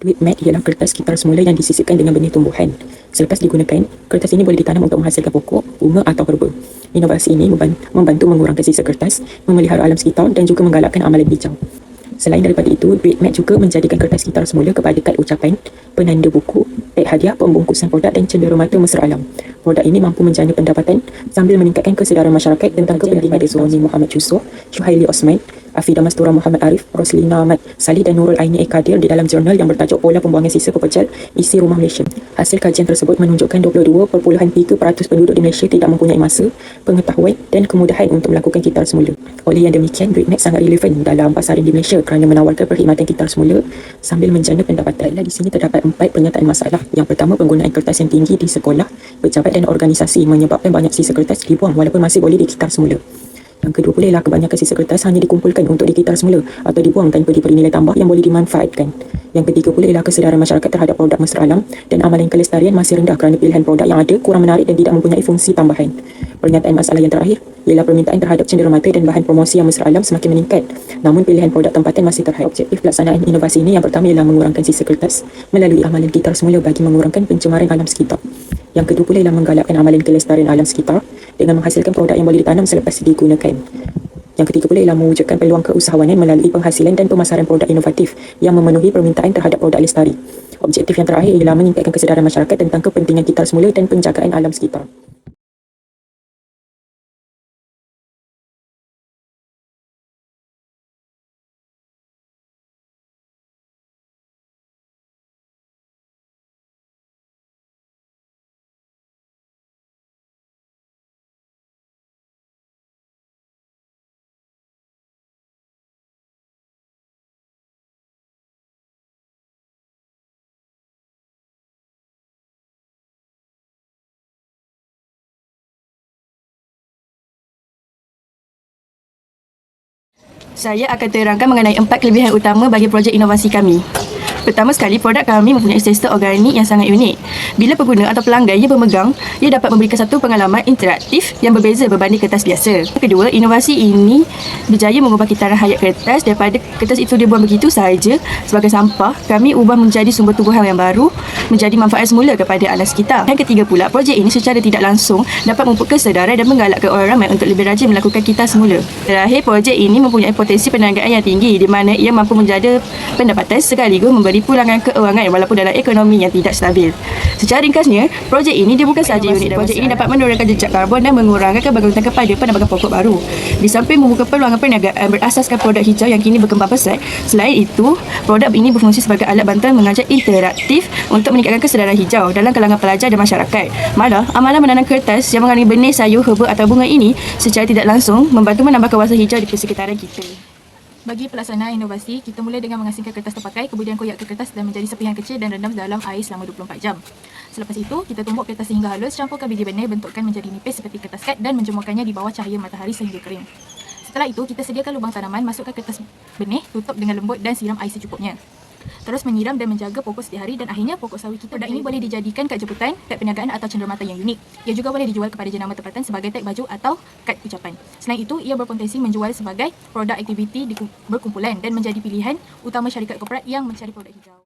Duit mat ialah kertas kitar semula yang disisipkan dengan benih tumbuhan. Selepas digunakan, kertas ini boleh ditanam untuk menghasilkan pokok, bunga atau herba. Inovasi ini membantu mengurangkan sisa kertas, memelihara alam sekitar dan juga menggalakkan amalan hijau. Selain daripada itu, duit mat juga menjadikan kertas kitar semula kepada kad ucapan, penanda buku, tag hadiah, pembungkusan produk dan cenderamata mesra alam. Produk ini mampu menjana pendapatan sambil meningkatkan kesedaran masyarakat tentang kepentingan Zoni Muhammad Yusof, Syuhaili Osman, Afidah Mastura Muhammad Arif, Roslina Ahmad Salih dan Nurul Aini Kadir di dalam jurnal yang bertajuk Pola Pembuangan Sisa Pepejal Isi Rumah Malaysia. Hasil kajian tersebut menunjukkan 22.3% penduduk di Malaysia tidak mempunyai masa, pengetahuan dan kemudahan untuk melakukan kitar semula. Oleh yang demikian, duit mat sangat relevan dalam pasaran di Malaysia kerana menawarkan perkhidmatan kitar semula sambil menjana pendapatan. Di sini terdapat 4 pernyataan masalah. Yang pertama, penggunaan kertas yang tinggi di sekolah, pejabat dan organisasi menyebabkan banyak sisa kertas dibuang walaupun masih boleh dikitar semula. Yang kedua pula ialah kebanyakan sisa kertas hanya dikumpulkan untuk dikitar semula atau dibuang tanpa diberi nilai tambah yang boleh dimanfaatkan. Yang ketiga pula ialah kesedaran masyarakat terhadap produk mesra alam dan amalan kelestarian masih rendah kerana pilihan produk yang ada kurang menarik dan tidak mempunyai fungsi tambahan. Pernyataan masalah yang terakhir ialah permintaan terhadap cenderamata dan bahan promosi yang mesra alam semakin meningkat. Namun pilihan produk tempatan masih terhad. Objektif pelaksanaan inovasi ini yang pertama ialah mengurangkan sisa kertas melalui amalan kitar semula bagi mengurangkan pencemaran alam sekitar. Yang kedua pula ialah menggalakkan amalan kelestarian alam sekitar dengan menghasilkan produk yang boleh ditanam selepas digunakan. Yang ketiga pula ialah mewujudkan peluang keusahawanan melalui penghasilan dan pemasaran produk inovatif yang memenuhi permintaan terhadap produk lestari. Objektif yang terakhir ialah meningkatkan kesedaran masyarakat tentang kepentingan kitar semula dan penjagaan alam sekitar. Saya akan terangkan mengenai 4 kelebihan utama bagi projek inovasi kami. Pertama sekali, produk kami mempunyai tekstur organik yang sangat unik. Bila pengguna atau pelanggan ia memegang, ia dapat memberikan satu pengalaman interaktif yang berbeza berbanding kertas biasa. Kedua, inovasi ini berjaya mengubah kitaran hayat kertas daripada kertas itu dibuang begitu sahaja sebagai sampah. Kami ubah menjadi sumber tumbuhan yang baru, menjadi manfaat semula kepada alam sekitar. Yang ketiga pula, projek ini secara tidak langsung dapat memupuk kesedaran dan menggalakkan orang ramai untuk lebih rajin melakukan kitar semula. Terakhir, projek ini mempunyai potensi perniagaan yang tinggi di mana ia mampu menjana pendapatan sekaligus memberi pulangan keuangan walaupun dalam ekonomi yang tidak stabil. Secara ringkasnya, projek ini dia bukan sahaja unik. Projek ini dapat menurunkan jejak karbon dan mengurangkan kebergantungan kepada penambangan pokok baru. Di samping membuka peluang perniagaan berasaskan produk hijau yang kini berkembang pesat, selain itu, produk ini berfungsi sebagai alat bantuan mengajar interaktif untuk meningkatkan kesedaran hijau dalam kalangan pelajar dan masyarakat. Malah, amalan menanam kertas yang mengandungi benih, sayur, herba atau bunga ini secara tidak langsung membantu menambah kawasan hijau di persekitaran kita. Bagi pelaksanaan inovasi, kita mula dengan mengasingkan kertas terpakai, kemudian koyak ke kertas dan menjadi serpihan kecil dan rendam dalam air selama 24 jam. Selepas itu, kita tumbuk kertas sehingga halus, campurkan biji benih, bentukkan menjadi nipis seperti kertas kad dan menjemurkannya di bawah cahaya matahari sehingga kering. Setelah itu, kita sediakan lubang tanaman, masukkan kertas benih, tutup dengan lembut dan siram air secukupnya. Terus menyiram dan menjaga pokok setiap hari dan akhirnya pokok sawi kita. Produk ini boleh dijadikan kad jemputan, kad perniagaan atau cenderamata yang unik. Ia juga boleh dijual kepada jenama tempatan sebagai tag baju atau kad ucapan. Selain itu, ia berpotensi menjual sebagai produk aktiviti berkumpulan dan menjadi pilihan utama syarikat korporat yang mencari produk hijau.